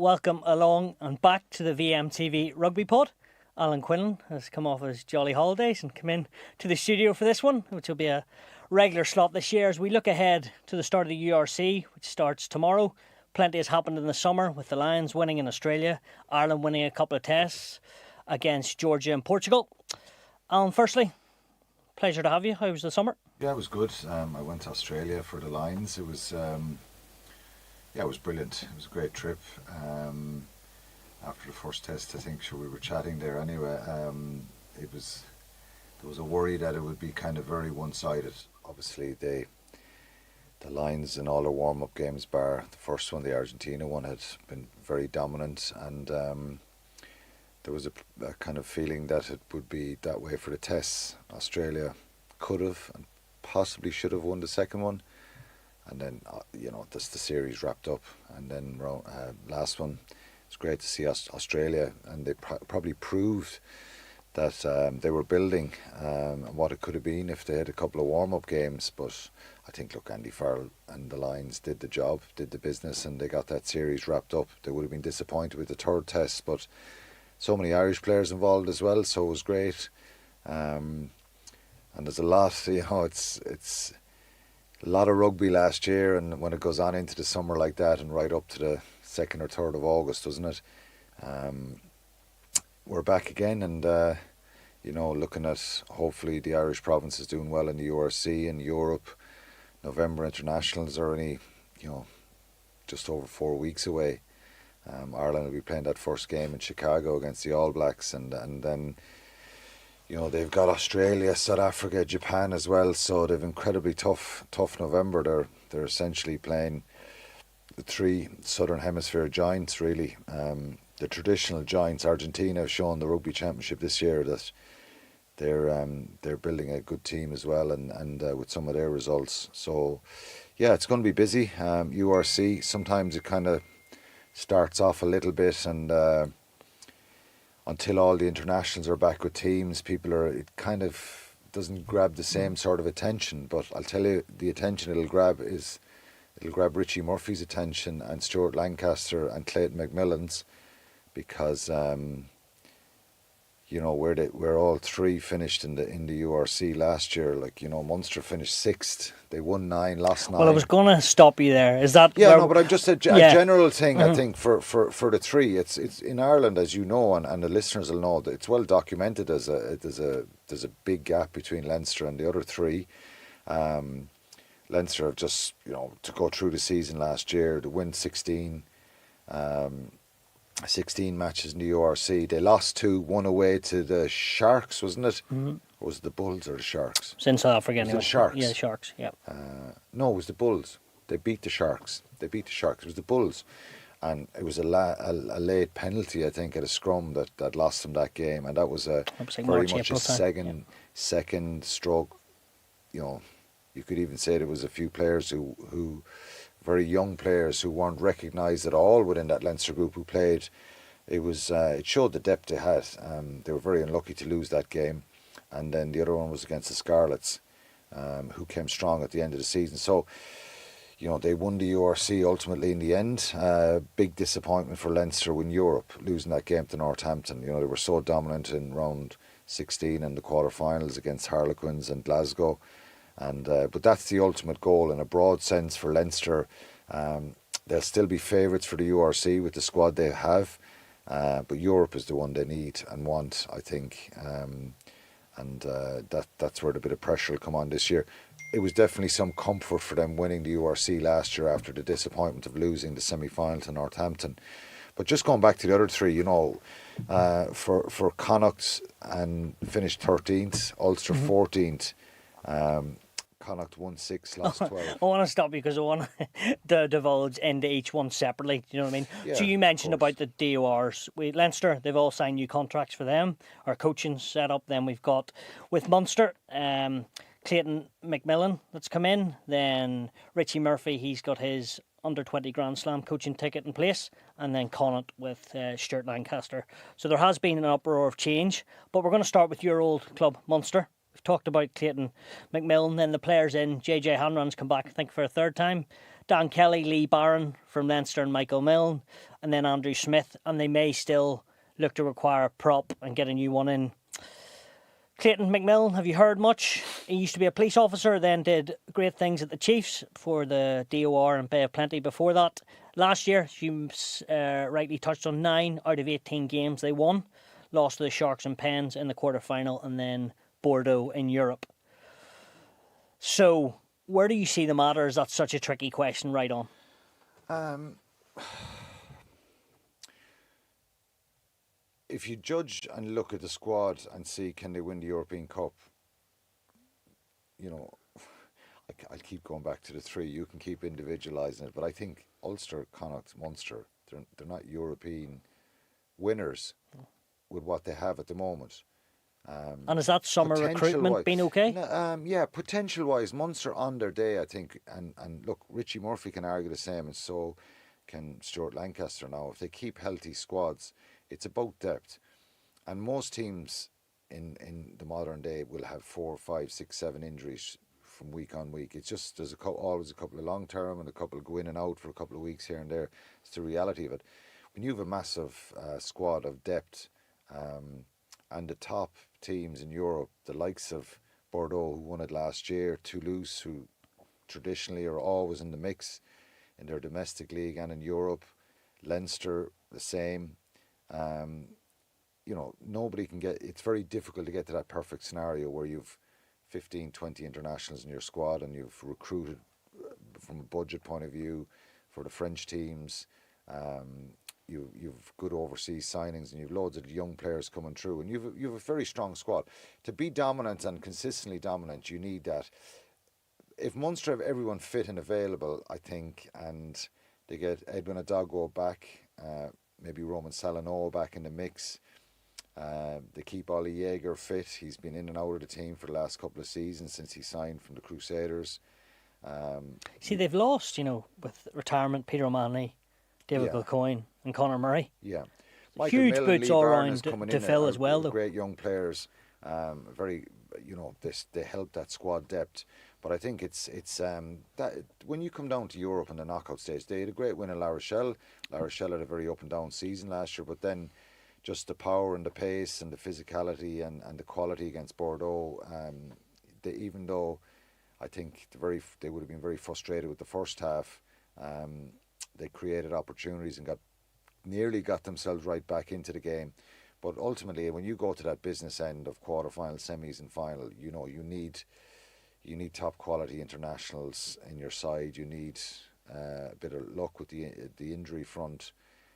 welcome along and back to the VMTV Rugby Pod. Alan Quinlan has come off his jolly holidays and come in to the studio for this one, which will be a regular slot this year as we look ahead to the start of the URC, which starts tomorrow. Plenty has happened in the summer with the Lions winning in Australia, Ireland winning a couple of tests against Georgia and Portugal. Alan, firstly, pleasure to have you. How was the summer? Yeah, it was good. I went to Australia for the Lions. It was, it was brilliant. It was a great trip. After the first test, I think we were chatting there anyway. There was a worry that it would be kind of very one-sided. Obviously, the Lions in all their warm-up games, bar the first one, the Argentina one, had been very dominant, and there was a kind of feeling that it would be that way for the tests. Australia could have and possibly should have won the second one, and then the series wrapped up, and then last one, it's great to see Australia, and they probably proved that they were building and what it could have been if they had a couple of warm-up games. But I think, look, Andy Farrell and the Lions did the job, did the business, and they got that series wrapped up. They would have been disappointed with the third test, but so many Irish players involved as well, so it was great. And there's a lot, it's a lot of rugby last year, and when it goes on into the summer like that and right up to the 2nd or 3rd of August, doesn't it? We're back again, and looking at hopefully the Irish provinces doing well in the URC in Europe. November internationals are only just over 4 weeks away. Ireland will be playing that first game in Chicago against the All Blacks, and then they've got Australia, South Africa, Japan as well. So they've incredibly tough November. They're essentially playing the three Southern Hemisphere giants, really. The traditional giants. Argentina have shown the Rugby Championship this year that they're building a good team as well, and with some of their results. So yeah, it's going to be busy. URC, sometimes it kind of starts off a little bit, and until all the internationals are back with teams, it kind of doesn't grab the same sort of attention. But I'll tell you, the attention it'll grab Richie Murphy's attention, and Stuart Lancaster and Clayton McMillan's, because where all three finished in the URC last year. Munster finished 6th. They won 9, lost 9. Well, I was going to stop you there. Is that but I'm just a general thing. I think for the three, it's in Ireland, as you know, and the listeners will know, that it's well documented there's a big gap between Leinster and the other three. Leinster have just to go through the season last year, to win 16 matches in the URC. They lost 2, 1 away to the Sharks, wasn't it? Mm-hmm. Or was it the Bulls or the Sharks? It's in South Africa anyway. Was it the Sharks? Yeah, the Sharks, yeah. No, it was the Bulls. They beat the Sharks. It was the Bulls. And it was a late penalty, I think, at a scrum that lost them that game. And that was very much a second stroke. You could even say there was a few players who very young players who weren't recognised at all within that Leinster group who played. It showed the depth they had. They were very unlucky to lose that game, and then the other one was against the Scarlets, who came strong at the end of the season. So, they won the URC ultimately in the end. Big disappointment for Leinster in Europe, losing that game to Northampton. They were so dominant in round 16 and the quarterfinals against Harlequins and Glasgow. And but that's the ultimate goal in a broad sense for Leinster. They'll still be favourites for the URC with the squad they have, but Europe is the one they need and want, I think, and that's where the bit of pressure will come on this year. It was definitely some comfort for them winning the URC last year after the disappointment of losing the semi-final to Northampton. But just going back to the other three, for Connacht and finished 13th, Ulster 14th. Connacht won 6, lost 12. I want to stop you because I want to divulge into each one separately. Do you know what I mean? Yeah, so you mentioned about the DORs. Leinster, they've all signed new contracts for them. Our coaching set up. Then we've got with Munster, Clayton McMillan that's come in. Then Richie Murphy, he's got his under-20 Grand Slam coaching ticket in place. And then Connacht with Stuart Lancaster. So there has been an uproar of change. But we're going to start with your old club, Munster. We've talked about Clayton McMillan, then the players in. JJ Hanran's come back, I think, for a third time. Dan Kelly, Lee Barron from Leinster and Michael Milne, and then Andrew Smith, and they may still look to require a prop and get a new one in. Clayton McMillan, have you heard much? He used to be a police officer, then did great things at the Chiefs before the DOR and Bay of Plenty before that. Last year, you rightly touched on 9 out of 18 games they won. Lost to the Sharks and Pens in the quarter-final, and then Bordeaux in Europe. So, where do you see the matter? Is that such a tricky question right on? If you judge and look at the squad and see can they win the European Cup, you know, I'll keep going back to the 3. You can keep individualising it, but I think Ulster, Connacht, Munster, they're not European winners with what they have at the moment. And has that summer recruitment been okay? Yeah, potential-wise, Munster on their day, I think, and look, Richie Murphy can argue the same, and so can Stuart Lancaster now. If they keep healthy squads, it's about depth. And most teams in the modern day will have 4, 5, 6, 7 injuries from week on week. It's just there's always a couple of long-term and a couple go in and out for a couple of weeks here and there. It's the reality of it. When you have a massive squad of depth and the top teams in Europe, the likes of Bordeaux, who won it last year, Toulouse, who traditionally are always in the mix in their domestic league and in Europe, Leinster, the same. You know, nobody can get, it's very difficult to get to that perfect scenario where you've 15, 20 internationals in your squad and you've recruited from a budget point of view for the French teams. You've good overseas signings and you've loads of young players coming through, and you've a very strong squad. To be dominant and consistently dominant, you need that. If Munster have everyone fit and available, I think, and they get Edwin Adagwo back, maybe Roman Salanoa back in the mix. They keep Ollie Jaeger fit. He's been in and out of the team for the last couple of seasons since he signed from the Crusaders. See, they've lost, you know, with retirement, Peter O'Mahony, David Kilcoyne and Conor Murray. Yeah. Huge boots all around to fill as well, though. Great young players. Very, you know, they help that squad depth. But I think it's that when you come down to Europe in the knockout stage, they had a great win in La Rochelle. La Rochelle had a very up and down season last year, but then just the power and the pace and the physicality and the quality against Bordeaux, even though I think they would have been very frustrated with the first half, they created opportunities and nearly got themselves right back into the game. But ultimately, when you go to that business end of quarterfinal, semis and final, you know, you need top quality internationals in your side. You need a bit of luck with the injury front.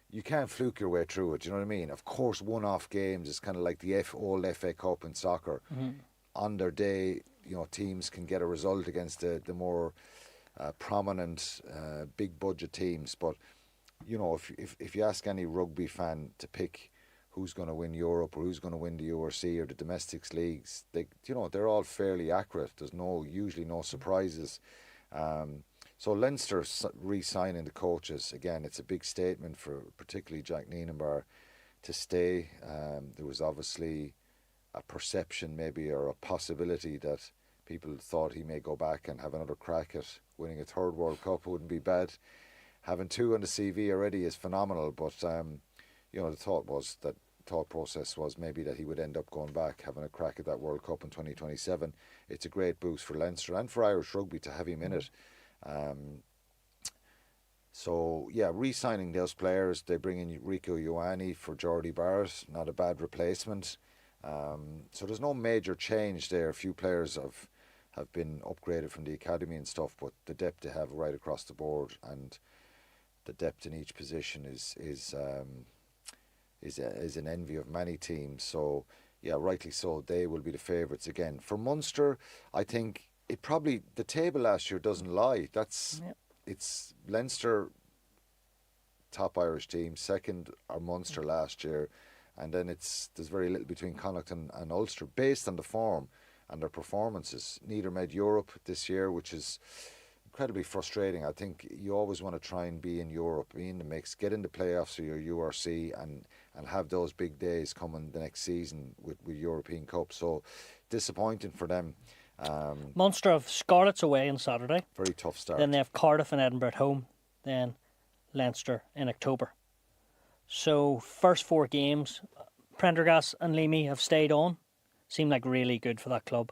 You can't fluke your way through it. Do you know what I mean? Of course, one-off games is kind of like the old FA Cup in soccer. Mm-hmm. On their day, you know, teams can get a result against the more prominent, big budget teams. But you know, if you ask any rugby fan to pick who's going to win Europe or who's going to win the URC or the domestics leagues, they're all fairly accurate. There's usually no surprises. So Leinster re-signing the coaches, again, it's a big statement for particularly Jack Nienenbar to stay. There was obviously a perception maybe or a possibility that people thought he may go back and have another crack at winning a third World Cup. Wouldn't be bad. Having 2 on the CV already is phenomenal, but you know, the thought process was maybe that he would end up going back, having a crack at that World Cup in 2027. It's a great boost for Leinster and for Irish rugby to have him in it. So yeah, re-signing those players, they bring in Rico Ioane for Jordy Barrett, not a bad replacement. So there's no major change there. A few players have been upgraded from the academy and stuff, but the depth they have right across the board and the depth in each position is an envy of many teams. So yeah, rightly so, they will be the favourites again. For Munster, I think the table last year doesn't lie. It's Leinster, top Irish team, second are Munster last year, and then there's very little between Connacht and Ulster based on the form and their performances. Neither made Europe this year, which is incredibly frustrating. I think you always want to try and be in Europe, be in the mix, get in the playoffs or your URC and have those big days coming the next season with European Cup. So disappointing for them. Munster have Scarlets away on Saturday. Very tough start. Then they have Cardiff and Edinburgh at home. Then Leinster in October. So first 4 games, Prendergast and Leamy have stayed on. Seem like really good for that club.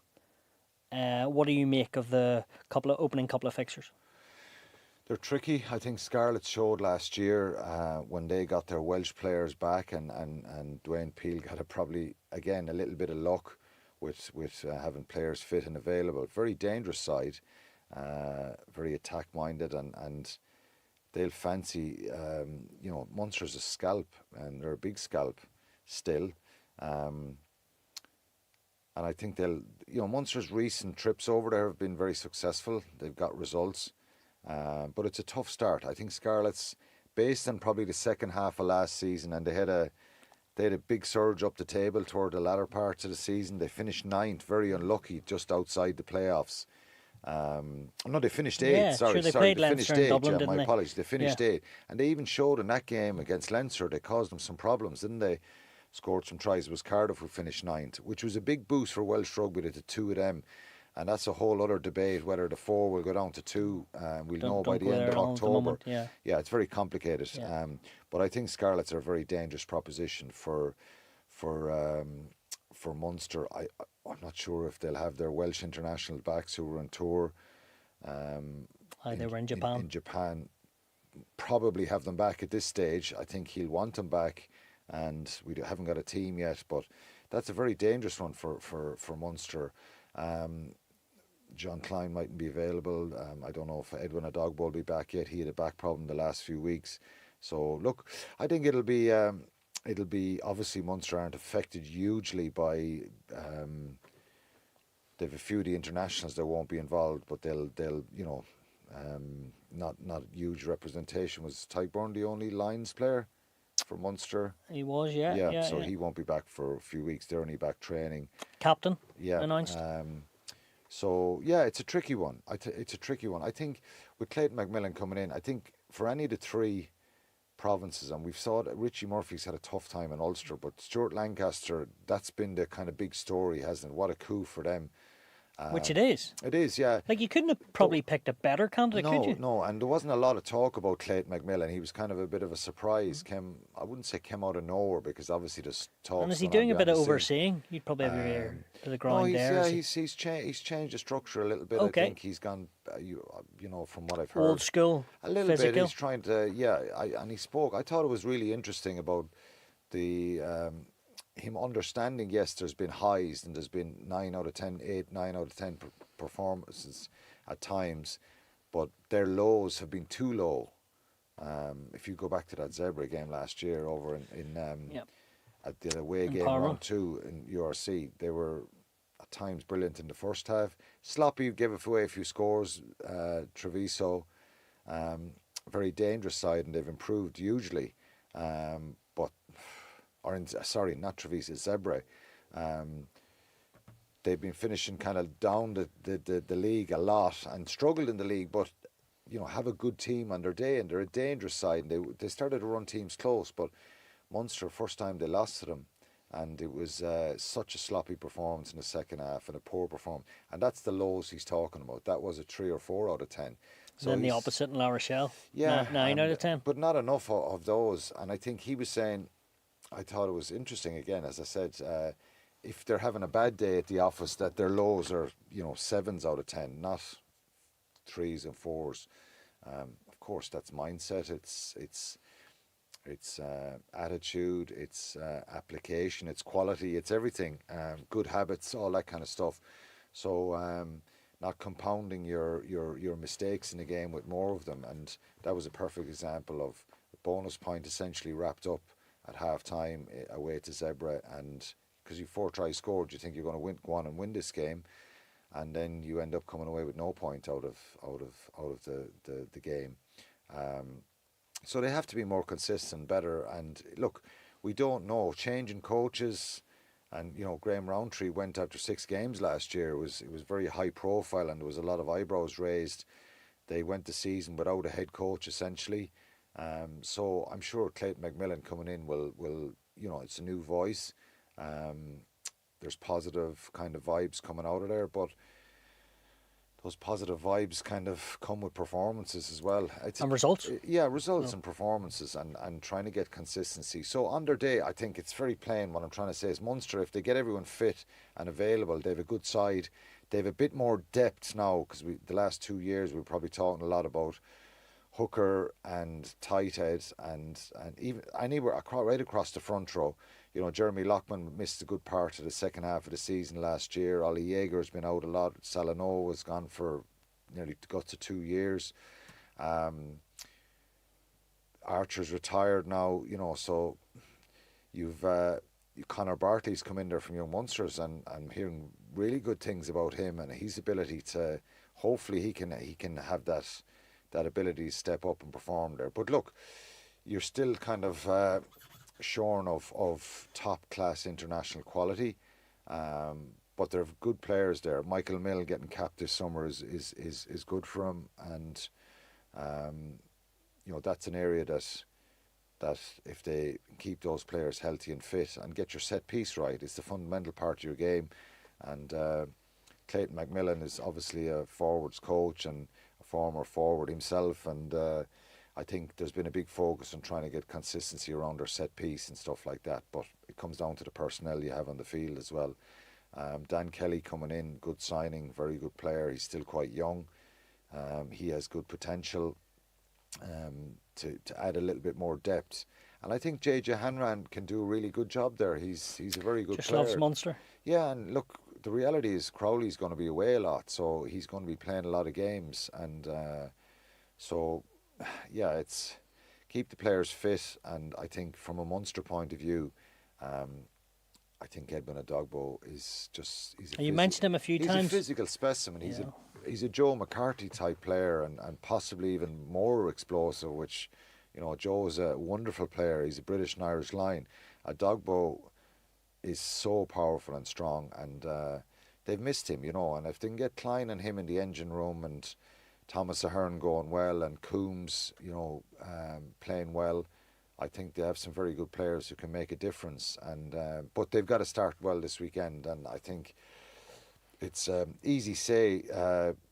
What do you make of the opening couple of fixtures? They're tricky. I think Scarlets showed last year when they got their Welsh players back, and Dwayne Peel got probably again a little bit of luck with having players fit and available. Very dangerous side, very attack minded, and they'll fancy. Munster's a scalp, and they're a big scalp still. And I think Munster's recent trips over there have been very successful. They've got results. But it's a tough start. I think Scarlets, based on probably the second half of last season, and they had a big surge up the table toward the latter parts of the season. They finished 9th, very unlucky, just outside the playoffs. No, they finished 8th. Yeah, sorry, they they finished finished 8th. Dublin, Yeah, my apologies. They finished 8th, and they even showed in that game against Leinster. They caused them some problems, didn't they? Scored some tries. It was Cardiff who finished 9th, which was a big boost for Welsh rugby to the 2 of them. And that's a whole other debate whether the 4 will go down to 2. We'll know by the end of October. Yeah, it's very complicated. Yeah. But I think Scarlets are a very dangerous proposition for Munster. I'm not sure if they'll have their Welsh international backs who were on tour. They were in Japan. In Japan, probably have them back at this stage. I think he'll want them back, and we haven't got a team yet. But that's a very dangerous one for Munster. John Klein mightn't be available. I don't know if Edwin Adogbo will be back yet. He had a back problem the last few weeks. So look, I think it'll be obviously Munster aren't affected hugely by. They've a few of the internationals that won't be involved, but they'll not huge representation. Was Tyburn the only Lions player for Munster? He was, yeah. So he won't be back for a few weeks. They're only back training. Captain. Yeah. Announced. So yeah, it's a tricky one. It's a tricky one. I think with Clayton McMillan coming in, I think for any of the 3 provinces, and we've saw that Richie Murphy's had a tough time in Ulster, but Stuart Lancaster, that's been the kind of big story, hasn't it? What a coup for them. Which it is. It is, yeah. Like, you couldn't have probably picked a better candidate, could you? No, and there wasn't a lot of talk about Clayton McMillan. He was kind of a bit of a surprise. I wouldn't say came out of nowhere, because obviously there's talk. And is he doing a bit of overseeing? You'd probably have your ear to the ground there. Yeah, he's changed the structure a little bit. Okay. I think he's gone, from what I've heard. Old school, a little physical. bit. He's trying to, and he spoke. I thought it was really interesting about the him understanding. Yes, there's been highs and there's been 9 out of 10 performances at times, but their lows have been too low. If you go back to that Zebra game last year over in at the away game round 2 in URC, they were at times brilliant in the first half. Sloppy, gave away a few scores. Treviso, very dangerous side, and they've improved hugely. Not Treviso, Zebra. They've been finishing kind of down the league a lot and struggled in the league, but have a good team on their day, and they're a dangerous side. And they started to run teams close, but Munster, first time they lost to them, and it was such a sloppy performance in the second half and a poor performance. And that's the lows he's talking about. That was a 3 or 4 out of 10. So then the opposite in La Rochelle. Yeah, 9 out of 10. But not enough of those. And I think he was saying, I thought it was interesting again, as I said, if they're having a bad day at the office, that their lows are 7s out of 10, not 3s and 4s. Of course, that's mindset. It's attitude. It's application. It's quality. It's everything. Good habits, all that kind of stuff. So not compounding your mistakes in the game with more of them. And that was a perfect example of a bonus point essentially wrapped up at half time away to Zebra, and because you 4 tries scored, you think you're going to go on and win this game, and then you end up coming away with no point out of the game. So they have to be more consistent, better. And look, we don't know, changing coaches, and Graham Rowntree went after 6 games last year. It was very high profile, and there was a lot of eyebrows raised. They went the season without a head coach essentially. So I'm sure Clayton McMillan coming in will it's a new voice. There's positive kind of vibes coming out of there, but those positive vibes kind of come with performances as well. And results? Yeah, results and performances, and trying to get consistency. So on their day, I think it's very plain. What I'm trying to say is Munster, if they get everyone fit and available, they have a good side. They have a bit more depth now, because the last 2 years we're probably talking a lot about hooker and tight head and even anywhere right across the front row. You know, Jeremy Lockman missed a good part of the second half of the season last year. Ollie Yeager's been out a lot. Salano was gone for nearly got to 2 years. Archer's retired now, you know, so you've Conor Bartley's come in there from Young Munsters, and I'm hearing really good things about him and his ability to, hopefully he can have that ability to step up and perform there. But look, you're still kind of shorn of top class international quality, but there are good players there. Michael Mill getting capped this summer is good for him, and you know, that's an area that if they keep those players healthy and fit and get your set piece right, it's the fundamental part of your game. And Clayton McMillan is obviously a forwards coach and a former forward himself, and I think there's been a big focus on trying to get consistency around their set piece and stuff like that, but it comes down to the personnel you have on the field as well. Dan Kelly coming in, good signing, very good player. He's still quite young. He has good potential to add a little bit more depth. And I think JJ Hanran can do a really good job there. He's a very good Just player. loves Munster. Yeah, and look, the reality is Crowley's going to be away a lot, so he's going to be playing a lot of games. And so, yeah, it's keep the players fit. And I think from a Munster point of view, I think Edmund Adogbo is just... You mentioned him a few times. He's a physical specimen. He's a Joe McCarthy type player, and possibly even more explosive, which, you know, Joe is a wonderful player. He's a British and Irish line. Adogbo is so powerful and strong, and they've missed him, you know. And if they can get Klein and him in the engine room, and Thomas Ahern going well, and Coombs, you know, playing well, I think they have some very good players who can make a difference. And but they've got to start well this weekend, and I think it's easy say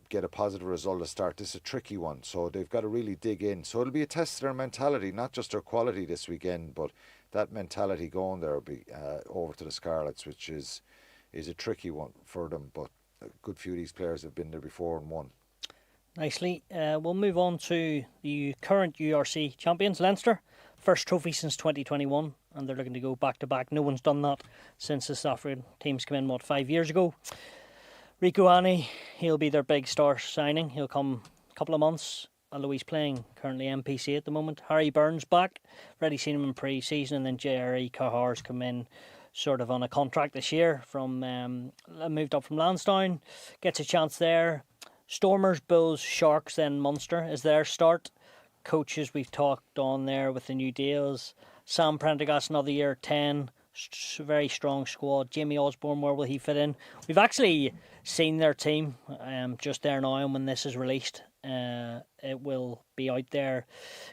get a positive result to start. This is a tricky one, so they've got to really dig in. So it'll be a test of their mentality, not just their quality this weekend, but that mentality going there will be over to the Scarlets, which is a tricky one for them. But a good few of these players have been there before and won. Nicely. We'll move on to the current URC champions, Leinster. First trophy since 2021, and they're looking to go back to back. No one's done that since the South African teams came in, 5 years ago. Rico Ani, he'll be their big star signing. He'll come a couple of months, although he's playing currently MPC at the moment. Harry Burns back. Already seen him in pre-season, and then J.R.E. Cahar's come in sort of on a contract this year from moved up from Lansdowne. Gets a chance there. Stormers, Bulls, Sharks, then Munster is their start. Coaches we've talked on there with the new deals. Sam Prendergast another year, 10. Very strong squad. Jamie Osborne, where will he fit in? We've actually seen their team just there now, and when this is released, it will be out there.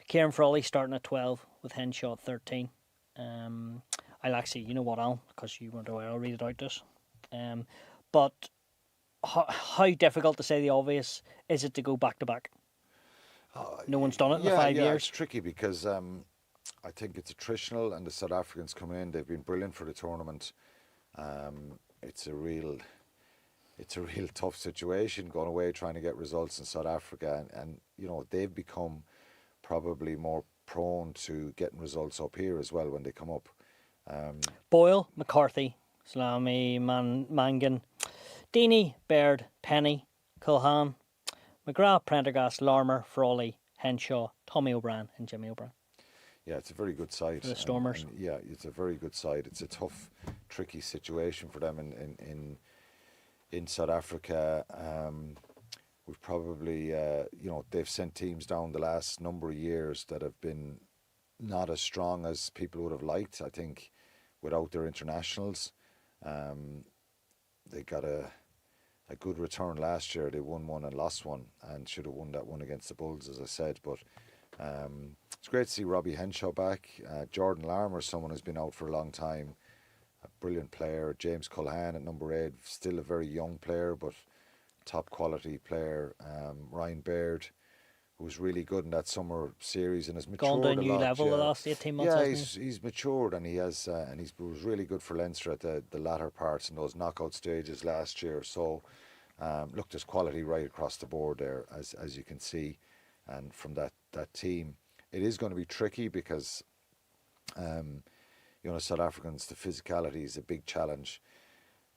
Kieran Frawley starting at 12 with Henshaw at 13. I'll actually, you know what, Alan, because you weren't aware, I'll read it out this. But how difficult, to say the obvious, is it to go back to back? No one's done it in the 5 years. It's tricky because I think it's attritional, and the South Africans coming in, they've been brilliant for the tournament. It's a real tough situation going away trying to get results in South Africa, and you know, they've become probably more prone to getting results up here as well when they come up. Boyle, McCarthy, Salami, Mangan, Deeney, Baird, Penny, Culhan, McGrath, Prendergast, Larmer, Frawley, Henshaw, Tommy O'Brien and Jimmy O'Brien. Yeah, it's a very good side. The Stormers. And yeah, it's a very good side. It's a tough, tricky situation for them in South Africa. We've probably, you know, they've sent teams down the last number of years that have been not as strong as people would have liked. I think without their internationals, they got a good return last year. They won one and lost one, and should have won that one against the Bulls, as I said. But it's great to see Robbie Henshaw back. Jordan Larmer, someone who's been out for a long time, a brilliant player. James Culhan at number 8, still a very young player, but top quality player, Ryan Baird, who was really good in that summer series and has matured gone to a new lot, level the last 18 months. Yeah, he's matured, and he has, and he was really good for Leinster at the latter parts in those knockout stages last year. So, look, there's quality right across the board there, as you can see, and from that team, it is going to be tricky because, South Africans, the physicality is a big challenge.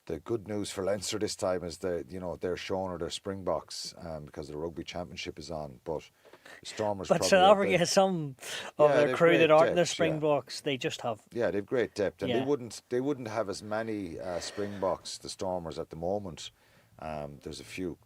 The good news for Leinster this time is that they're shown or their Springboks because the Rugby Championship is on. But the Stormers. But South Africa has some of their crew that aren't the Springboks. They just have. Yeah, they've great depth, and they wouldn't have as many Springboks, the Stormers, at the moment. There's a few.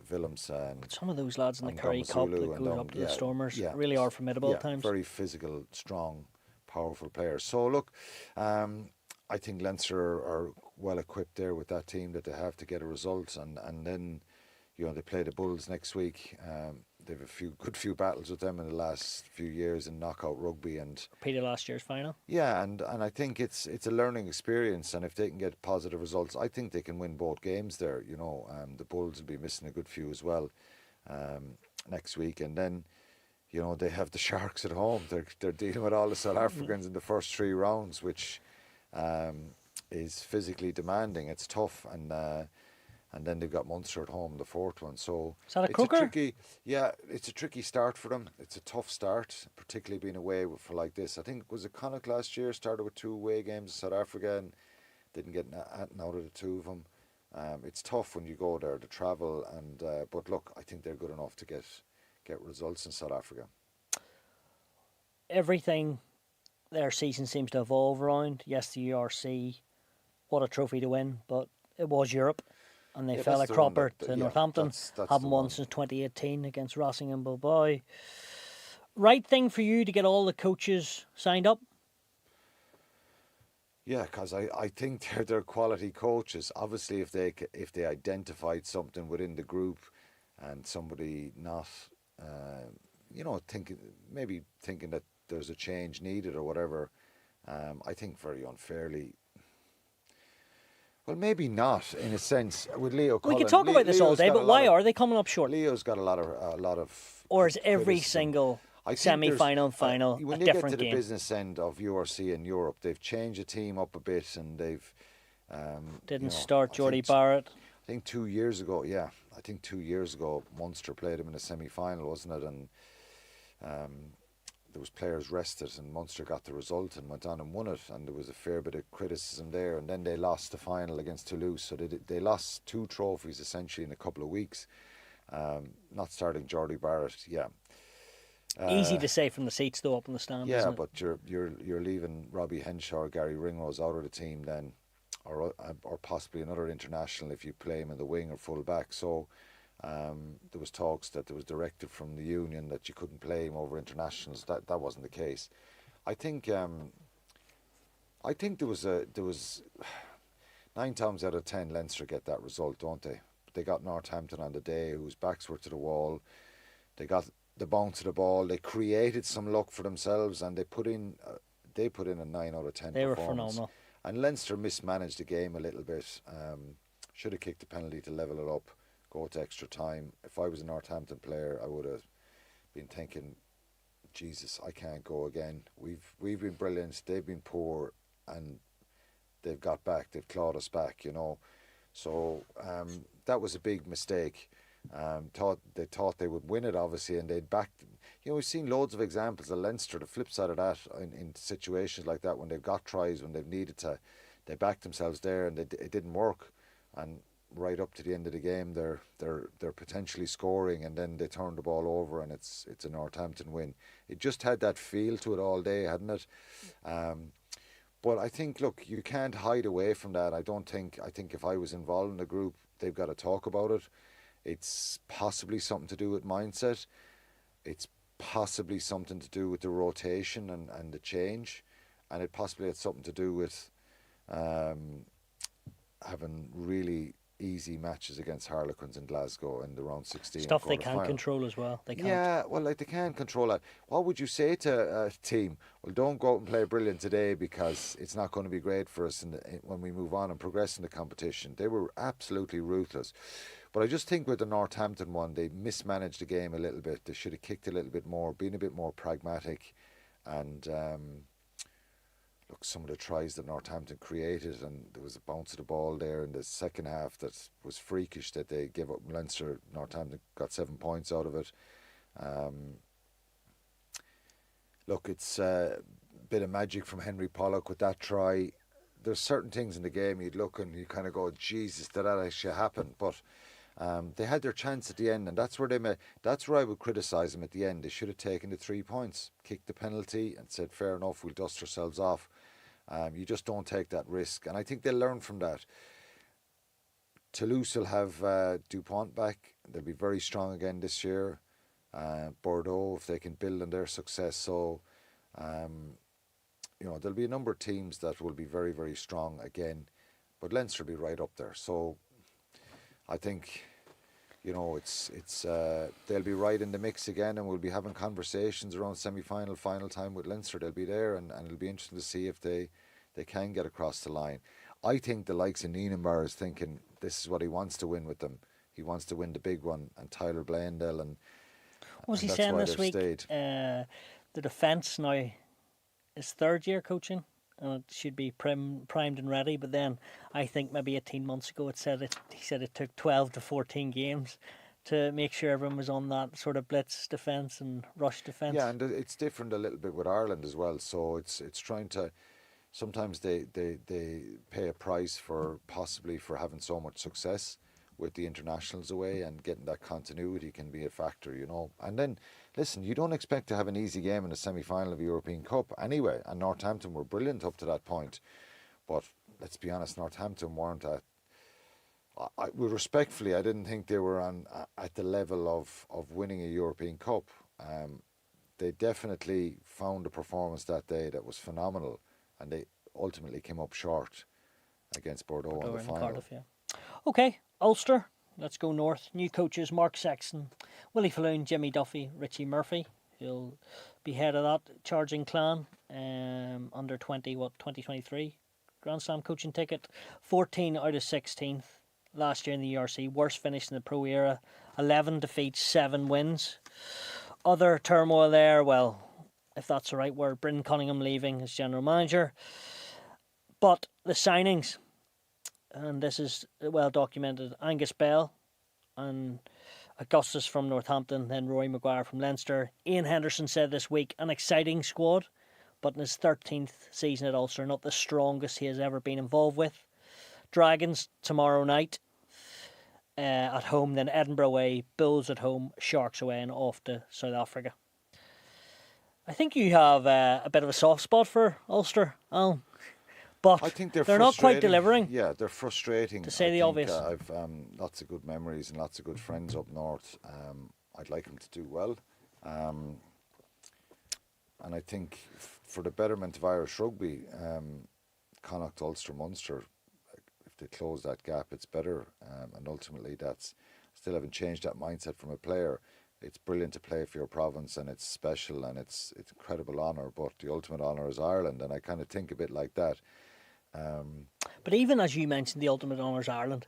Willems and some of those lads in the Curry Cup that goes up to the Stormers really are formidable at times. Very physical, strong, powerful players. So look, I think Leinster are well equipped there with that team that they have to get a result, and then they play the Bulls next week. They've a few battles with them in the last few years in knockout rugby, and repeated last year's final. Yeah, and I think it's a learning experience, and if they can get positive results, I think they can win both games there. The Bulls will be missing a good few as well next week, and then they have the Sharks at home. They're dealing with all the South Africans in the first 3 rounds, which is physically demanding. It's tough, and then they've got Munster at home, the 4th one. So is that a cooker? It's a tricky start for them. It's a tough start, particularly being away for like this. I think was it Connacht last year started with 2 away games in South Africa and didn't get out of the 2 of them. It's tough when you go there to travel, and but look, I think they're good enough to get results in South Africa. Everything their season seems to evolve around. Yes, the URC, what a trophy to win, but it was Europe. And they fell a cropper to Northampton. Haven't won since 2018 against Racing and Bilbao. Right thing for you to get all the coaches signed up? Yeah, because I think they're quality coaches. Obviously, if they identified something within the group and somebody not, thinking that there's a change needed or whatever, I think very unfairly. Well, maybe not in a sense with Leo Cullen. We could talk about this all day, but why are they coming up short? Leo's got a lot of. Or is every single semi-final and final a different game? When you get to the business end of URC in Europe, they've changed the team up a bit, and they've didn't start Jordy Barrett. I think 2 years ago, Munster played him in a semi-final, wasn't it? And there was players rested, and Munster got the result and went on and won it, and there was a fair bit of criticism there, and then they lost the final against Toulouse, so they lost 2 trophies essentially in a couple of weeks. Not starting Jordy Barrett, easy to say from the seats though up in the stand. Yeah, isn't it? but you're leaving Robbie Henshaw or Gary Ringrose out of the team then, or possibly another international if you play him in the wing or full back. So. There was talks that there was directive from the union that you couldn't play him over internationals. That wasn't the case. I think there was 9 times out of 10 Leinster get that result, don't they? They got Northampton on the day, whose backs were to the wall. They got the bounce of the ball. They created some luck for themselves, and they put in a 9 out of 10. They were phenomenal. And Leinster mismanaged the game a little bit. Should have kicked the penalty to level it up. Go to extra time. If I was a Northampton player, I would have been thinking, Jesus, I can't go again. We've been brilliant, they've been poor, and they've got back, they've clawed us back, So that was a big mistake. They thought they would win it, obviously, and they'd backed. We've seen loads of examples of Leinster, the flip side of that, in situations like that, when they've got tries, when they've needed to, they backed themselves there, and it didn't work. And right up to the end of the game, they're potentially scoring, and then they turn the ball over, and it's a Northampton win. It just had that feel to it all day, hadn't it? But I think, look, you can't hide away from that. I think if I was involved in the group, they've got to talk about it. It's possibly something to do with mindset. It's possibly something to do with the rotation and the change, and it possibly had something to do with having really easy matches against Harlequins in Glasgow in the round 16. Stuff they can't control as well. They can't. Yeah, well, like they can't control that. What would you say to a team? Well, don't go out and play brilliant today because it's not going to be great for us when we move on and progress in the competition. They were absolutely ruthless. But I just think with the Northampton one, they mismanaged the game a little bit. They should have kicked a little bit more, been a bit more pragmatic, and look, some of the tries that Northampton created, and there was a bounce of the ball there in the second half that was freakish that they gave up. Leinster, Northampton got 7 points out of it. Look, it's a bit of magic from Henry Pollock with that try. There's certain things in the game you'd look and you kind of go, Jesus, did that actually happen? But they had their chance at the end, and that's where that's where I would criticise them at the end. They should have taken the 3 points, kicked the penalty, and said, "Fair enough, we'll dust ourselves off." You just don't take that risk, and I think they'll learn from that. Toulouse will have Dupont back. They'll be very strong again this year. Bordeaux, if they can build on their success, so there'll be a number of teams that will be very, very strong again, but Leinster will be right up there. So I think they'll be right in the mix again, and we'll be having conversations around semi-final, final time with Leinster. They'll be there, and it'll be interesting to see if they can get across the line. I think the likes of Nienaber is thinking this is what he wants to win with them. He wants to win the big one, and Tyler Blandell, and what was he saying this week? The defence now is third year coaching, and it should be primed and ready. But then I think maybe 18 months ago he said it took 12 to 14 games to make sure everyone was on that sort of blitz defence and rush defence. Yeah, and it's different a little bit with Ireland as well. So it's trying to. Sometimes they pay a price for possibly for having so much success with the internationals away, and getting that continuity can be a factor, And then, listen, you don't expect to have an easy game in the semi-final of the European Cup anyway, and Northampton were brilliant up to that point. But let's be honest, Northampton weren't respectfully, I didn't think they were at the level of winning a European Cup. They definitely found a performance that day that was phenomenal, and they ultimately came up short against Bordeaux in the final. Cardiff, yeah. Okay, Ulster, let's go north. New coaches, Mark Sexton, Willie Falloon, Jimmy Duffy, Richie Murphy. He'll be head of that charging clan. Under 2023 Grand Slam coaching ticket. 14 out of 16th last year in the URC. Worst finish in the pro era. 11 defeats, 7 wins. Other turmoil there, well, if that's the right word, Bryn Cunningham leaving as general manager. But the signings, and this is well documented, Angus Bell and Augustus from Northampton, then Rory Maguire from Leinster. Ian Henderson said this week, an exciting squad, but in his 13th season at Ulster, not the strongest he has ever been involved with. Dragons tomorrow night at home, then Edinburgh away, Bulls at home, Sharks away, and off to South Africa. I think you have a bit of a soft spot for Ulster, Alan. But I think they're not quite delivering. Yeah, they're frustrating. To say the obvious. I've lots of good memories and lots of good friends up north. I'd like them to do well. And I think for the betterment of Irish rugby, Connacht, Ulster, Munster, if they close that gap, it's better. And ultimately, still haven't changed that mindset from a player. It's brilliant to play for your province, and it's special, and it's incredible honour. But the ultimate honour is Ireland, and I kind of think a bit like that. But even as you mentioned, the ultimate honour is Ireland.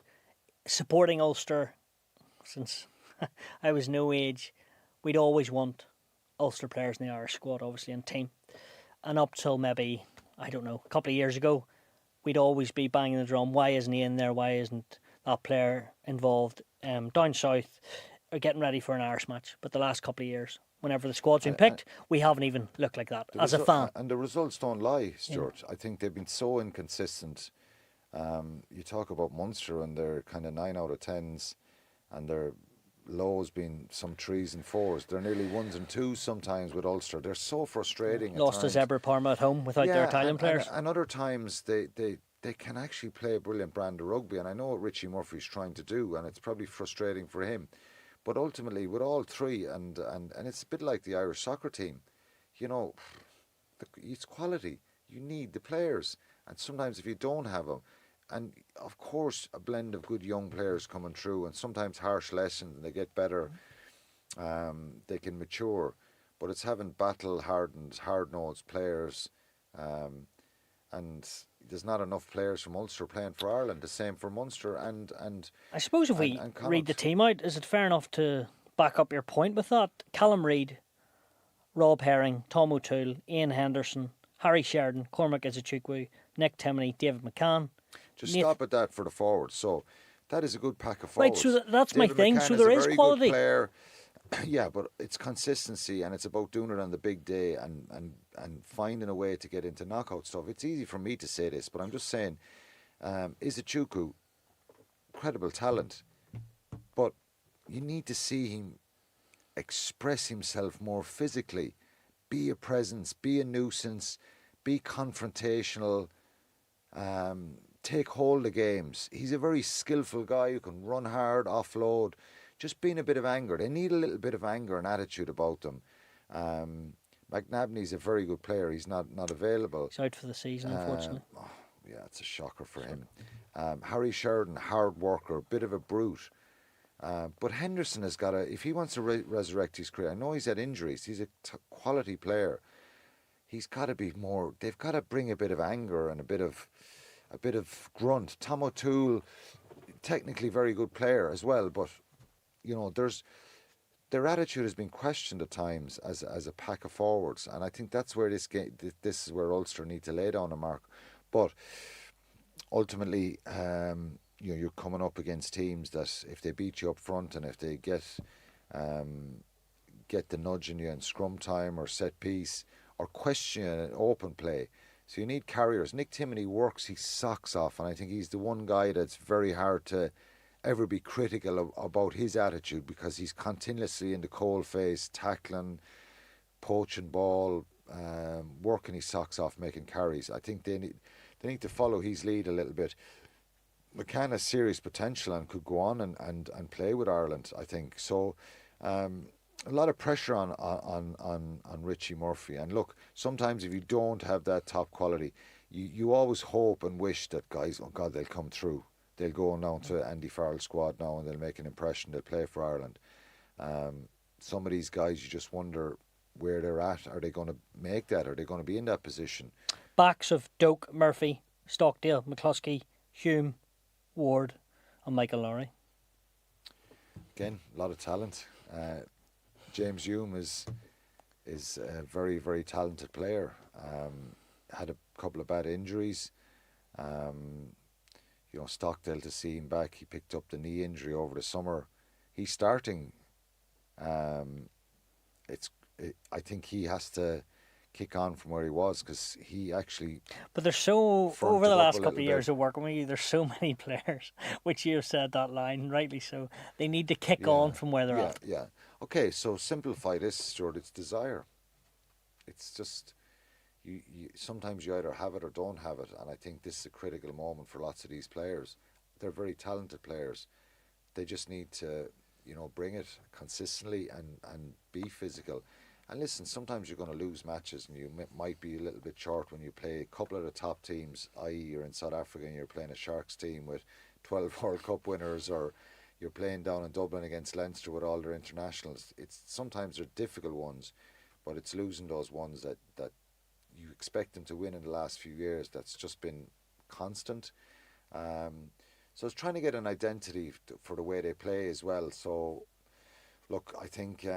Supporting Ulster since I was no age, we'd always want Ulster players in the Irish squad, obviously, and team. And up till maybe, I don't know, a couple of years ago, we'd always be banging the drum. Why isn't he in there? Why isn't that player involved down south or getting ready for an Irish match? But the last couple of years, whenever the squad's been picked, we haven't even looked like that as a fan. And the results don't lie, Stuart. Yeah. I think they've been so inconsistent. You talk about Munster and their kind of 9 out of 10s, and their lows being some 3s and 4s. They're nearly 1s and 2s sometimes with Ulster. They're so frustrating. Lost to Zebra Parma at home without their Italian players. And other times they can actually play a brilliant brand of rugby, and I know what Richie Murphy's trying to do, and it's probably frustrating for him. But ultimately, with all three, and it's a bit like the Irish soccer team, it's quality. You need the players, and sometimes if you don't have them, and of course a blend of good young players coming through, and sometimes harsh lessons, and they get better. They can mature, but it's having battle-hardened, hard-nosed players, and there's not enough players from Ulster playing for Ireland. The same for Munster and I suppose if we read the team out, is it fair enough to back up your point with that? Callum Reid, Rob Herring, Tom O'Toole, Ian Henderson, Harry Sheridan, Cormac Izuchukwu, Nick Timoney, David McCann. Just stop at that for the forwards. So that is a good pack of forwards. Right, so that's David my thing. McCann So there is a very quality. Good player. Yeah, but it's consistency, and it's about doing it on the big day and finding a way to get into knockout stuff. It's easy for me to say this, but I'm just saying, Izuchukwu, incredible talent, but you need to see him express himself more physically, be a presence, be a nuisance, be confrontational, take hold of games. He's a very skillful guy who can run hard, offload. Just being a bit of anger. They need a little bit of anger and attitude about them. McNabney's a very good player. He's not available. He's out for the season, unfortunately. Yeah, it's a shocker for him. Harry Sheridan, hard worker, bit of a brute. But Henderson has got to, if he wants to resurrect his career, I know he's had injuries. He's a quality player. He's got to be more. They've got to bring a bit of anger and a bit of grunt. Tom O'Toole, technically very good player as well, but you know, their attitude has been questioned at times as a pack of forwards, and I think that's where this is where Ulster need to lay down a mark. But ultimately, you're coming up against teams that if they beat you up front and if they get the nudge in you in scrum time or set piece or question you in open play, so you need carriers. Nick Timoney works his socks off, and I think he's the one guy that's very hard to ever be critical about his attitude, because he's continuously in the cold face, tackling, poaching ball, working his socks off, making carries. I think they need to follow his lead a little bit. McCann has serious potential and could go on and play with Ireland, I think. So a lot of pressure on Richie Murphy. And look, sometimes if you don't have that top quality, you always hope and wish that guys, oh God, they'll come through. They'll go down to Andy Farrell's squad now and they'll make an impression. They'll play for Ireland. Some of these guys, you just wonder where they're at. Are they going to make that? Are they going to be in that position? Backs of Doak, Murphy, Stockdale, McCluskey, Hume, Ward and Michael Lowry. Again, a lot of talent. James Hume is a very, very talented player. Had a couple of bad injuries. Stockdale, to see him back, he picked up the knee injury over the summer. He's starting. I think he has to kick on from where he was, because he actually. But there's over the last couple of years of working with you, there's so many players, which you've said that line, rightly so. They need to kick on from where they're at. Yeah. Okay, so simplify this, Stuart. It's desire. It's just. You sometimes you either have it or don't have it, and I think this is a critical moment for lots of these players. They're very talented players. They just need to, bring it consistently and be physical. And listen, sometimes you're going to lose matches, and you might be a little bit short when you play a couple of the top teams, i.e. you're in South Africa and you're playing a Sharks team with 12 World Cup winners, or you're playing down in Dublin against Leinster with all their internationals. Sometimes they're difficult ones, but it's losing those ones that you expect them to win in the last few years. That's just been constant. So it's trying to get an identity for the way they play as well. So, look, I think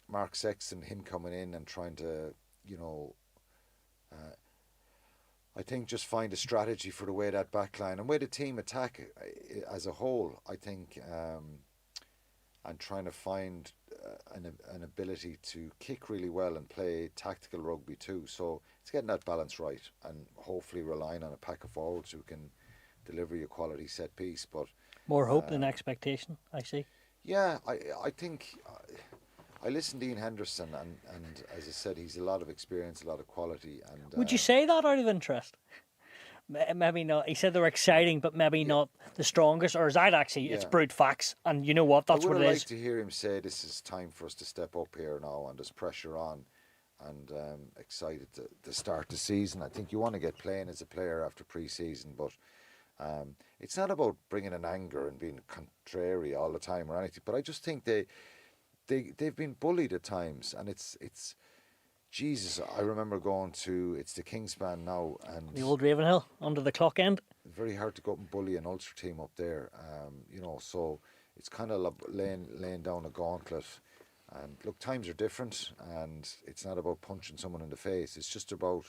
Mark Sexton, him coming in and trying to, I think just find a strategy for the way that backline and way the team attack as a whole, I think, and trying to find an ability to kick really well and play tactical rugby too. So it's getting that balance right, and hopefully relying on a pack of forwards who can deliver you quality set piece. But more hope than expectation, I see. Yeah, I think I listened to Ian Henderson, and as I said, he's a lot of experience, a lot of quality. And would you say that out of interest? Maybe not. He said they were exciting, but maybe not the strongest. Or is that actually, it's brute facts, and you know what, that's what it is. I would like to hear him say this is time for us to step up here now, and there's pressure on, and excited to start the season. I think you want to get playing as a player after pre-season, but It's not about bringing an anger and being contrary all the time or anything, but I just think they've been bullied at times, and it's Jesus. I remember going to the Kingspan now, and the old Ravenhill under the clock end. Very hard to go up and bully an Ulster team up there, so it's kind of laying down a gauntlet. And look, times are different, and it's not about punching someone in the face. It's just about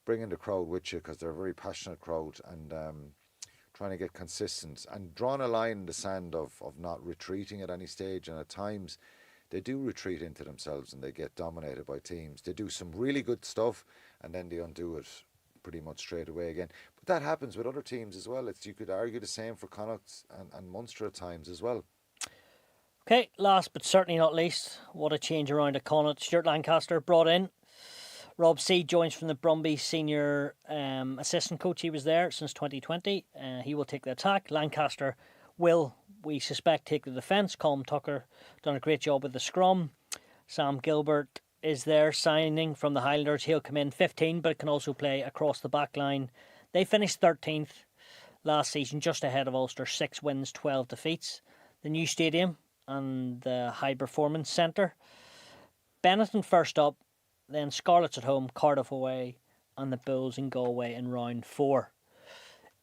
bringing the crowd with you, because they're a very passionate crowd, and trying to get consistent and drawing a line in the sand of not retreating at any stage. And at times they do retreat into themselves and they get dominated by teams. They do some really good stuff and then they undo it pretty much straight away again. But that happens with other teams as well. You could argue the same for Connacht and Munster at times as well. Okay, last but certainly not least, what a change around at Connacht. Stuart Lancaster brought in. Rob C joins from the Brumbies senior assistant coach. He was there since 2020. He will take the attack. Lancaster will, we suspect, take the defence. Colm Tucker done a great job with the scrum. Sam Gilbert is there signing from the Highlanders. He'll come in 15, but can also play across the back line. They finished 13th last season, just ahead of Ulster. 6 wins, 12 defeats. The new stadium and the High Performance Centre. Benetton first up, then Scarlets at home, Cardiff away, and the Bulls in Galway in round 4.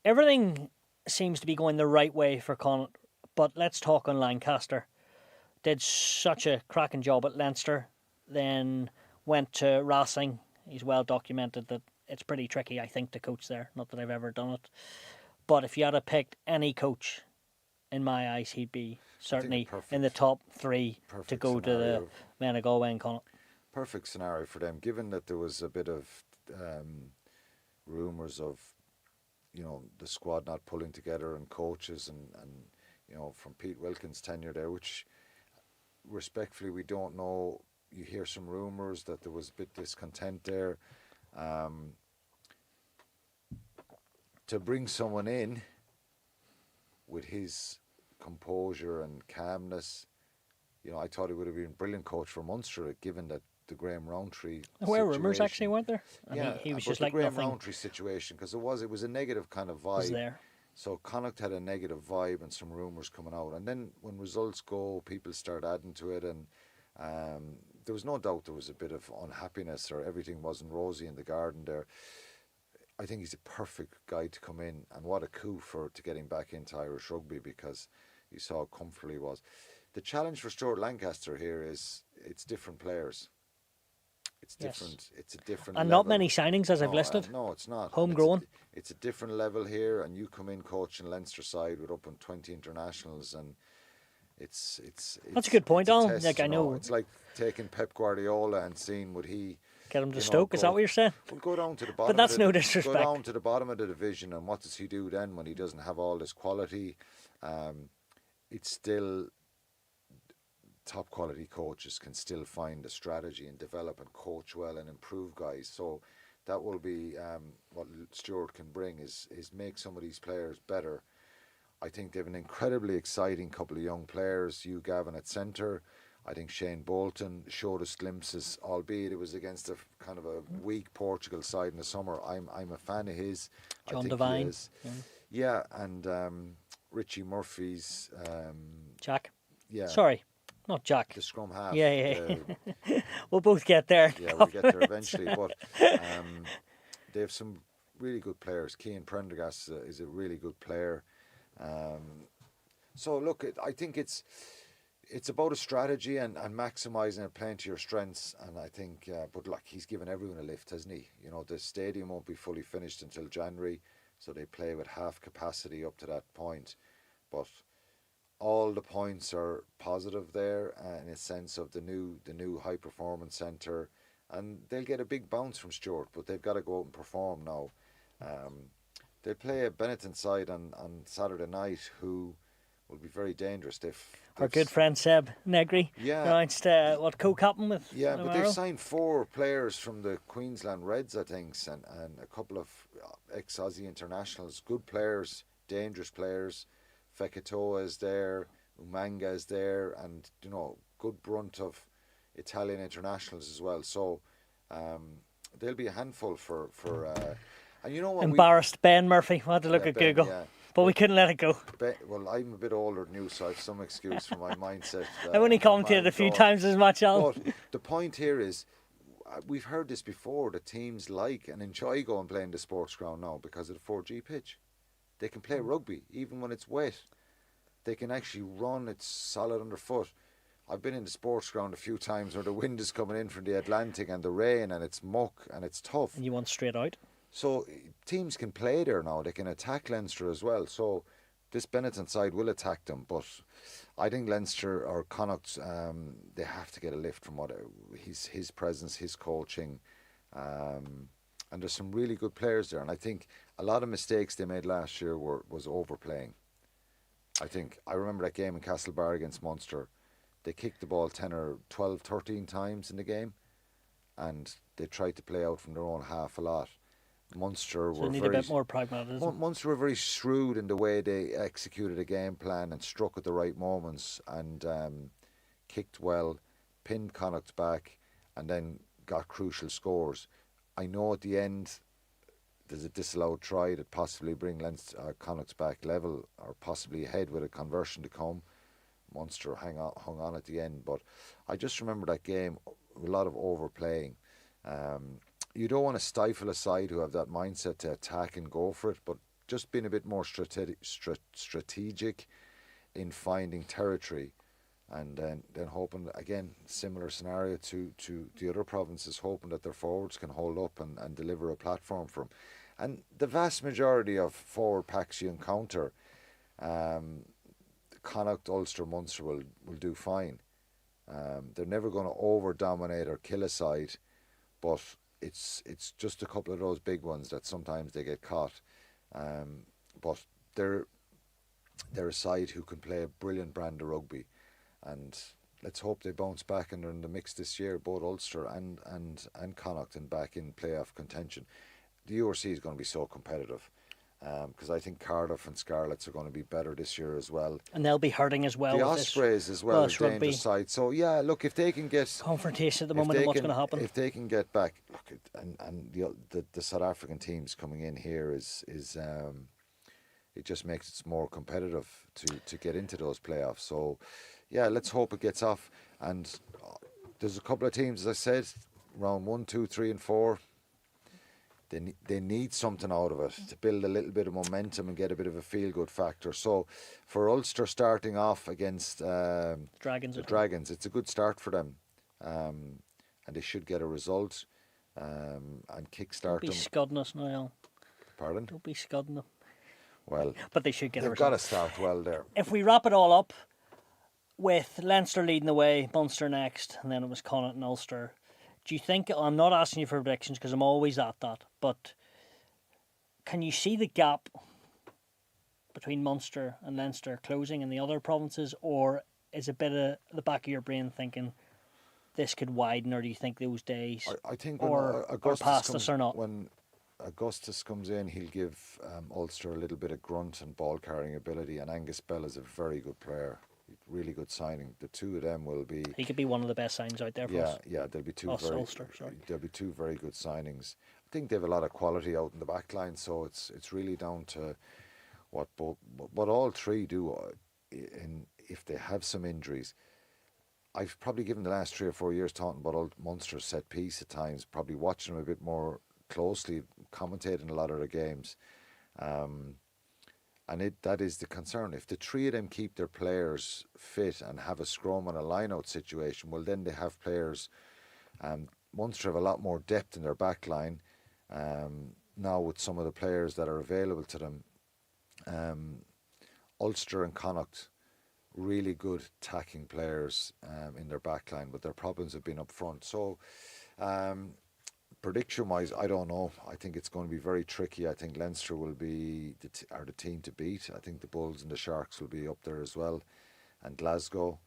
Everything seems to be going the right way for Connacht, but let's talk on Lancaster. Did such a cracking job at Leinster, then went to Racing. He's well documented that it's pretty tricky, I think, to coach there. Not that I've ever done it. But if you had to pick any coach, in my eyes, he'd be certainly in the top 3 to go to the men of Galway and Connacht. Perfect scenario for them, given that there was a bit of rumours of, the squad not pulling together and coaches and from Pete Wilkins' tenure there, which respectfully we don't know. You hear some rumours that there was a bit discontent there. To bring someone in with his composure and calmness, I thought he would have been a brilliant coach for Munster, given that the Graham Rowntree There were rumours actually, weren't there? Yeah, he was just the like Graham nothing. Rowntree situation, because it was a negative kind of vibe. Was there. So Connacht had a negative vibe and some rumours coming out, and then when results go, people start adding to it, and there was no doubt there was a bit of unhappiness, or everything wasn't rosy in the garden there. I think he's a perfect guy to come in, and what a coup to get him back into Irish rugby, because you saw how comfortable he was. The challenge for Stuart Lancaster here is it's different players. It's different. Yes. It's a different and level. not many signings, as I've listed. No, it's not. Homegrown. It's a different level here, and you come in coaching Leinster side with up on 20 internationals, and it's that's a good point, Alan. I know it's like taking Pep Guardiola and seeing would he get him to Stoke. Is that what you're saying? We'll go down to the bottom. But that's no disrespect. Go down to the bottom of the division, and what does he do then when he doesn't have all this quality? It's still. Top quality coaches can still find a strategy and develop and coach well and improve guys. So that will be what Stuart can bring is make some of these players better. I think they have an incredibly exciting couple of young players. Hugh Gavin at centre. I think Shane Bolton showed us glimpses, albeit it was against a kind of a weak Portugal side in the summer. I'm a fan of his. John Devine. Yeah, and Richie Murphy's Jack. Yeah. Sorry. Not Jack. The scrum half. Yeah. We'll both get there. Yeah, we'll get there eventually. But they have some really good players. Cian Prendergast is a really good player. So look, I think it's about a strategy and maximising and playing to your strengths. And I think, but like he's given everyone a lift, hasn't he? The stadium won't be fully finished until January, so they play with half capacity up to that point. But all the points are positive there, in a sense of the new high performance centre, and they'll get a big bounce from Stuart, but they've got to go out and perform now. They play a Benetton side on Saturday night, who will be very dangerous. Our good friend Seb Negri, announced co-captain with. Yeah, but they've signed 4 players from the Queensland Reds, I think, and a couple of ex-Aussie internationals, good players, dangerous players. Fekitoa is there, Umanga is there, and good brunt of Italian internationals as well. So they'll be a handful for and embarrassed Ben Murphy. We'll have to look at Google. Yeah. But we couldn't let it go. Well, I'm a bit older than you, so I have some excuse for my mindset. I've only commentated a few times as much, Alan. But the point here is, we've heard this before, that teams like and enjoy going playing the sports ground now because of the 4G pitch. They can play rugby even when it's wet. They can actually run, it's solid underfoot. I've been in the sports ground a few times where the wind is coming in from the Atlantic and the rain, and it's muck and it's tough. And you want straight out? So teams can play there now. They can attack Leinster as well. So this Benetton side will attack them. But I think Leinster or Connacht, they have to get a lift from what his presence, his coaching. And there's some really good players there. And I think a lot of mistakes they made last year was overplaying. I remember that game in Castlebar against Munster. They kicked the ball 10 or 12, 13 times in the game, and they tried to play out from their own half a lot. Munster were a bit more pragmatism. Munster were very shrewd in the way they executed a game plan and struck at the right moments and kicked well, pinned Connacht back, and then got crucial scores. I know at the end there's a disallowed try that possibly bring Connacht back level or possibly ahead with a conversion to come. Munster hung on at the end, but I just remember that game, a lot of overplaying. You don't want to stifle a side who have that mindset to attack and go for it, but just being a bit more strategic in finding territory, and then hoping, again, similar scenario to the other provinces, hoping that their forwards can hold up and deliver a platform for them. And the vast majority of forward packs you encounter, Connacht, Ulster, Munster will do fine. They're never going to over-dominate or kill a side, but it's just a couple of those big ones that sometimes they get caught. But they're a side who can play a brilliant brand of rugby, and let's hope they bounce back and they're in the mix this year, both Ulster and Connacht, and back in playoff contention. The URC is going to be so competitive. Because I think Cardiff and Scarlets are going to be better this year as well. And they'll be hurting as well. The Ospreys as well, a dangerous side. So, yeah, look, if they can get... confrontation at the moment and what's going to happen. If they can get back... Look, and the South African teams coming in here is it just makes it more competitive to get into those playoffs. So, yeah, let's hope it gets off. And there's a couple of teams, as I said, round 1, 2, 3 and 4... They need something out of it to build a little bit of momentum and get a bit of a feel-good factor. So for Ulster starting off against Dragons, it's a good start for them. And they should get a result and kickstart them. Don't be scudding us now. Pardon? Don't be scudding them. Well, but they should get a result. They've got to start well there. If we wrap it all up with Leinster leading the way, Munster next, and then it was Connacht and Ulster, do you think, I'm not asking you for predictions because I'm always at that, but can you see the gap between Munster and Leinster closing in the other provinces, or is a bit of the back of your brain thinking this could widen, or do you think those days I think are past us or not? When Augustus comes in, he'll give Ulster a little bit of grunt and ball carrying ability, and Angus Bell is a very good player. Really good signing. The two of them will be... He could be one of the best signings out there for us. Yeah, there'll be two Ulster, there'll be two very good signings. I think they have a lot of quality out in the back line, so it's really down to what all three do. If they have some injuries, I've probably given the last 3 or 4 years talking about Munster's set piece at times, probably watching them a bit more closely, commentating a lot of their games. And that is the concern. If the three of them keep their players fit and have a scrum and a line-out situation, well, then they have players. Munster have a lot more depth in their back line now with some of the players that are available to them. Ulster and Connacht, really good attacking players in their back line, but their problems have been up front. So, prediction-wise, I don't know. I think it's going to be very tricky. I think Leinster will be the team to beat. I think the Bulls and the Sharks will be up there as well, and Glasgow.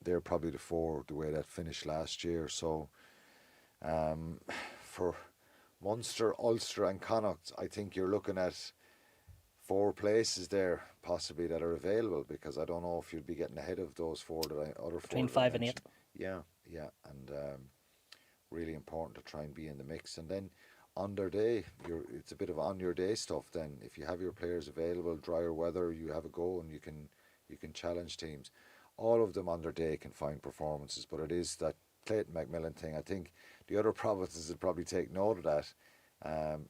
They're probably the four, the way that finished last year. So for Munster, Ulster and Connacht, I think you're looking at 4 places there possibly that are available, because I don't know if you'd be getting ahead of those other 4. Between 5 and 8. Yeah, and really important to try and be in the mix. And then on their day. It's a bit of on your day stuff. Then if you have your players available, drier weather, you have a go and you can challenge teams. All of them on their day can find performances, but it is that Clayton Macmillan thing. I think the other provinces would probably take note of that.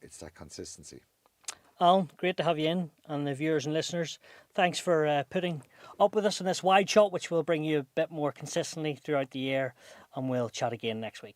It's that consistency. Alan, great to have you in, and the viewers and listeners, thanks for putting up with us in this wide shot, which will bring you a bit more consistently throughout the year, and we'll chat again next week.